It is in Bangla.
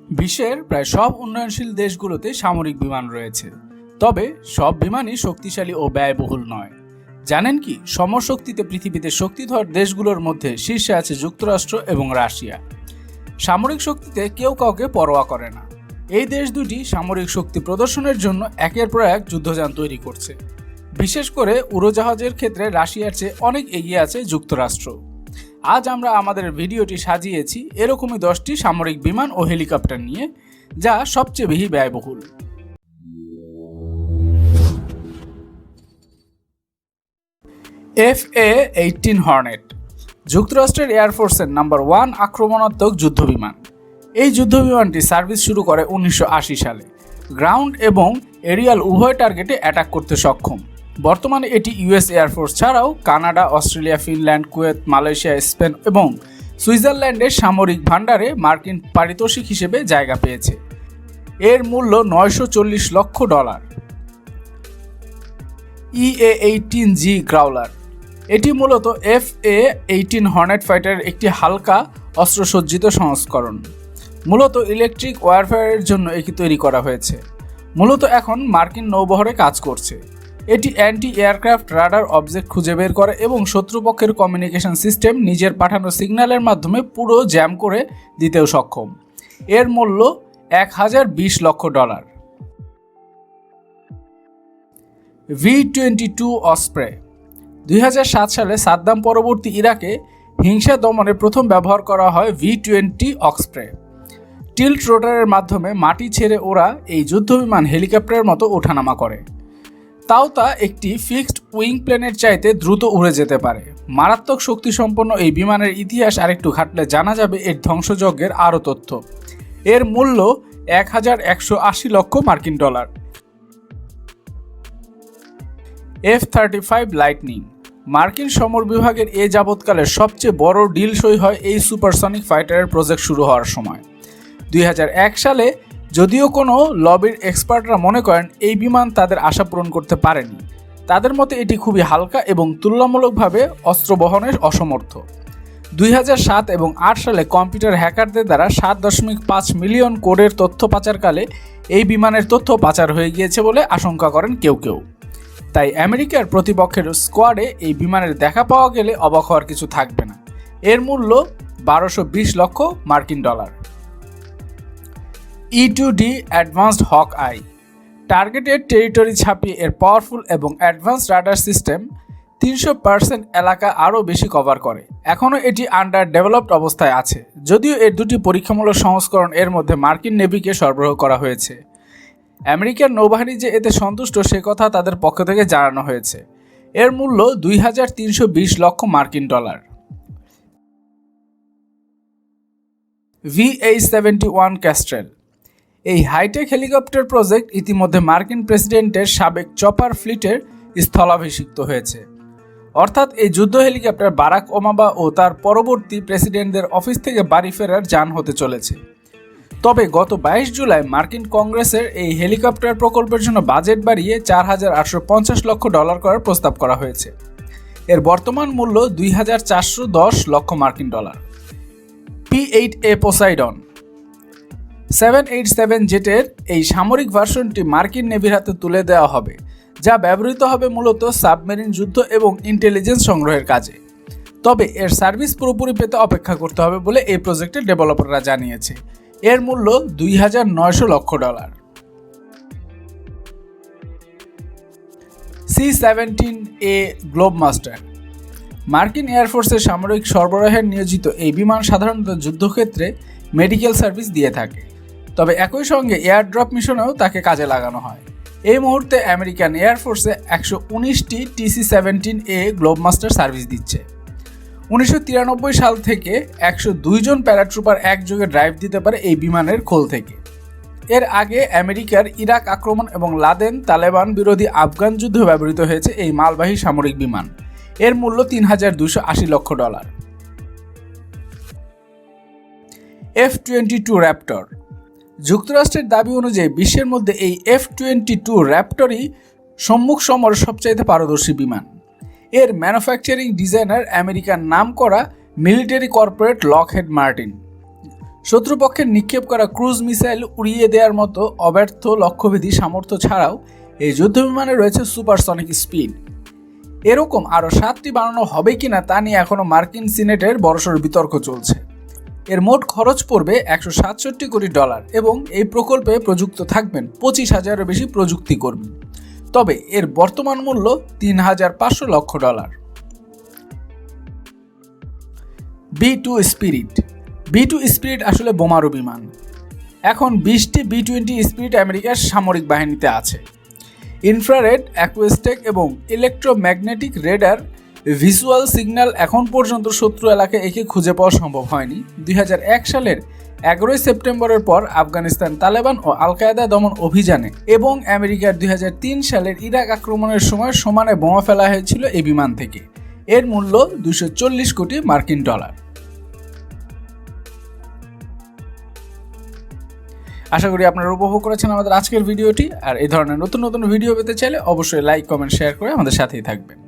বিশ্বের প্রায় সব উন্নয়নশীল দেশগুলোতে সামরিক বিমান রয়েছে, তবে সব বিমানই শক্তিশালী ও ব্যয়বহুল নয়। জানেন কি, সমশক্তিতে পৃথিবীতে শক্তিধর দেশগুলোর মধ্যে শীর্ষে আছে যুক্তরাষ্ট্র এবং রাশিয়া। সামরিক শক্তিতে কেউ কাউকে পরোয়া করে না। এই দেশ দুটি সামরিক শক্তি প্রদর্শনের জন্য একের পর এক যুদ্ধযান তৈরি করছে। বিশেষ করে উড়োজাহাজের ক্ষেত্রে রাশিয়ার চেয়ে অনেক এগিয়ে আছে যুক্তরাষ্ট্র। আজ আমরা আমাদের ভিডিওটি সাজিয়েছি এরকমই 10টি সামরিক বিমান ও হেলিকপ্টার নিয়ে, যা সবচেয়ে বেশি ব্যয়বহুল। FA-18 হর্নেট যুক্তরাষ্ট্রের এয়ারফোর্সের নাম্বার 1 আক্রমণাত্মক যুদ্ধবিমান। এই যুদ্ধবিমানটি সার্ভিস শুরু করে 1980 সালে। গ্রাউন্ড এবং এরিয়াল উভয় টার্গেটে অ্যাটাক করতে সক্ষম। বর্তমানে এটি ইউএস এয়ারফোর্স ছাড়াও Canada, Australia, Finland, Kuwait, Malaysia, Spain এবং সুইজারল্যান্ডের সামরিক ভাণ্ডারে মার্কিন পারিতোষিক হিসেবে জায়গা পেয়েছে। এর মূল্য $940 লক্ষ। EA-18G গ্রাউলার এটি মূলত FA-18 হর্নেট ফাইটারের একটি হালকা অস্ত্রসজ্জিত সংস্করণ। মূলত ইলেকট্রিক ওয়ারফেয়ারের জন্য এটি তৈরি করা হয়েছে। মূলত এখন মার্কিন নৌবহরে কাজ করছে। এটি অ্যান্টি এয়ারক্রাফট রাডার অবজেক্ট খুঁজে বের করে এবং শত্রুপক্ষের কমিউনিকেশন সিস্টেম নিজের পাঠানো সিগন্যালের মাধ্যমে পুরো জ্যাম করে দিতেও সক্ষম। এর মূল্য $1020 লক্ষ। V-22 অসপ্রে 2007 সালে সাদ্দাম পরবর্তী ইরাকে হিংসা দমনে প্রথম ব্যবহার করা হয় V-20 অসপ্রে। টিল্ট রোটারের মাধ্যমে মাটি ছেড়ে ওরা এই যুদ্ধবিমান হেলিকপ্টারের মতো ওঠানামা করে। তাও তা একটি ফিক্সড উইং প্লেনের চাইতে দ্রুত উড়ে যেতে পারে। মারাত্মক শক্তিসম্পন্ন এই বিমানের ইতিহাস আরেকটু ঘাটলে জানা যাবে এর ধ্বংসযজ্ঞের আরও তথ্য। এর মূল্য $1180 লক্ষ। F-35 লাইটনিং মার্কিন সমর বিভাগের এ যাবৎকালের সবচেয়ে বড় ডিল সই হয় এই সুপারসনিক ফাইটারের প্রজেক্ট শুরু হওয়ার সময় 2001 সালে। যদিও কোনো লবির এক্সপার্টরা মনে করেন এই বিমান তাদের আশা পূরণ করতে পারেনি। তাদের মতে এটি খুবই হালকা এবং তুলনামূলকভাবে অস্ত্র বহনের অসমর্থ। 2007 এবং 2008 সালে কম্পিউটার হ্যাকারদের দ্বারা 7.5 মিলিয়ন কোডের তথ্য পাচারকালে এই বিমানের তথ্য পাচার হয়ে গিয়েছে বলে আশঙ্কা করেন কেউ কেউ। তাই আমেরিকার প্রতিপক্ষের স্কোয়াডে এই বিমানের দেখা পাওয়া গেলে অবাক হওয়ার কিছু থাকবে না। এর মূল্য $1220 lakh. E-2D advanced Hawkeye targeted territory ছাপিয়ে এর পাওয়ারফুল এবং অ্যাডভান্সড রাডার সিস্টেম 300% এলাকা আরও বেশি কভার করে। এখনও এটি আন্ডার ডেভেলপড অবস্থায় আছে, যদিও এর দুটি পরীক্ষামূলক সংস্করণ এর মধ্যে মার্কিন নেভিকে সরবরাহ করা হয়েছে। আমেরিকান নৌবাহিনী যে এতে সন্তুষ্ট সে কথা তাদের পক্ষ থেকে জানানো হয়েছে। এর মূল্য $2320 লক্ষ। VA-71 ক্যাস্ট্রেল এই হাইটেক হেলিকপ্টার প্রজেক্ট ইতিমধ্যে মার্কিন প্রেসিডেন্টের সাবেক চপার ফ্লিটের স্থলাভিষিক্ত হয়েছে। অর্থাৎ এই যুদ্ধ হেলিকপ্টার বারাক ওবামা ও তার পরবর্তী প্রেসিডেন্টদের অফিস থেকে বাড়ি ফেরার যান হতে চলেছে। তবে গত 22 জুলাই মার্কিন কংগ্রেসের এই হেলিকপ্টার প্রকল্পের জন্য বাজেট বাড়িয়ে $4850 লক্ষ করার প্রস্তাব করা হয়েছে। এর বর্তমান মূল্য $2410 লক্ষ। P-8A পোসাইডন 787 জেটের এই সামরিক ভার্সনটি মার্কিন নেভির হাতে তুলে দেওয়া হবে, যা ব্যবহৃত হবে মূলত সাবমেরিন যুদ্ধ এবং ইন্টেলিজেন্স সংগ্রহের কাজে। তবে এর সার্ভিস পুরোপুরি পেতে অপেক্ষা করতে হবে বলে এই প্রজেক্টের ডেভেলপাররা জানিয়েছে। এর মূল্য $2900 লক্ষ। C-17A গ্লোবমাস্টার মার্কিন এয়ারফোর্সের সামরিক সরবরাহে নিয়োজিত এই বিমান সাধারণত যুদ্ধক্ষেত্রে মেডিকেল সার্ভিস দিয়ে থাকে, তবে একই সঙ্গে এয়ারড্রপ মিশনেও তাকে কাজে লাগানো হয়। এই মুহূর্তে আমেরিকান এয়ারফোর্সে 119টি TC-17A গ্লোবমাস্টার সার্ভিস দিচ্ছে। 1993 সাল থেকে 102 জন প্যারাট্রুপার একযোগে ড্রাইভ দিতে পারে এই বিমানের খোল থেকে। এর আগে আমেরিকার ইরাক আক্রমণ এবং লাদেন তালেবান বিরোধী আফগান যুদ্ধে ব্যবহৃত হয়েছে এই মালবাহী সামরিক বিমান। এর মূল্য $3280 লক্ষ। F-22 র্যাপটর যুক্তরাষ্ট্রের দাবি অনুযায়ী বিশ্বের মধ্যে এই F-22 র্যাপটরই সম্মুখ সমর সবচাইতে পারদর্শী বিমান। এর ম্যানুফ্যাকচারিং ডিজাইনার আমেরিকার নামকরা মিলিটারি কর্পোরেট লকহেড মার্টিন। শত্রুপক্ষের নিক্ষেপ করা ক্রুজ মিসাইল উড়িয়ে দেওয়ার মতো অব্যর্থ লক্ষ্যভেদী সামর্থ্য ছাড়াও এই যুদ্ধবিমানে রয়েছে সুপারসনিক স্পিড। এরকম আরও 7টি বানানো হবে কিনা তা নিয়ে এখনও মার্কিন সিনেটের বড়সড় বিতর্ক চলছে। এর মোট খরচ পড়বে $167 কোটি এবং এই প্রকল্পে প্রযুক্ত থাকবেন 25,000-এরও বেশি প্রযুক্তি কর্মী। তবে এর বর্তমান মূল্য $3,500 লক্ষ। B-2 spirit. B-2 স্পিরিট আসলে বোমারু বিমান। এখন 20টি B-20 স্পিরিট আমেরিকার সামরিক বাহিনীতে আছে। ইনফ্রারেড, অ্যাকুস্টিক এবং ইলেকট্রোম্যাগনেটিক রেডার ভিজুয়াল সিগন্যাল এখন পর্যন্ত শত্রু এলাকায় একে খুঁজে পাওয়া সম্ভব হয়নি। 2001 সালের 11 সেপ্টেম্বরের পর আফগানিস্তান তালেবান ও আল কায়েদা দমন অভিযানে এবং আমেরিকার 2003 সালের ইরাক আক্রমণের সময় সমানে বোমা ফেলা হয়েছিল এই বিমান থেকে। এর মূল্য $240 কোটি মার্কিন। আশা করি আপনারা উপভোগ করেছেন আমাদের আজকের ভিডিওটি। আর এই ধরনের নতুন নতুন ভিডিও পেতে চাইলে অবশ্যই লাইক, কমেন্ট, শেয়ার করে আমাদের সাথেই থাকবেন।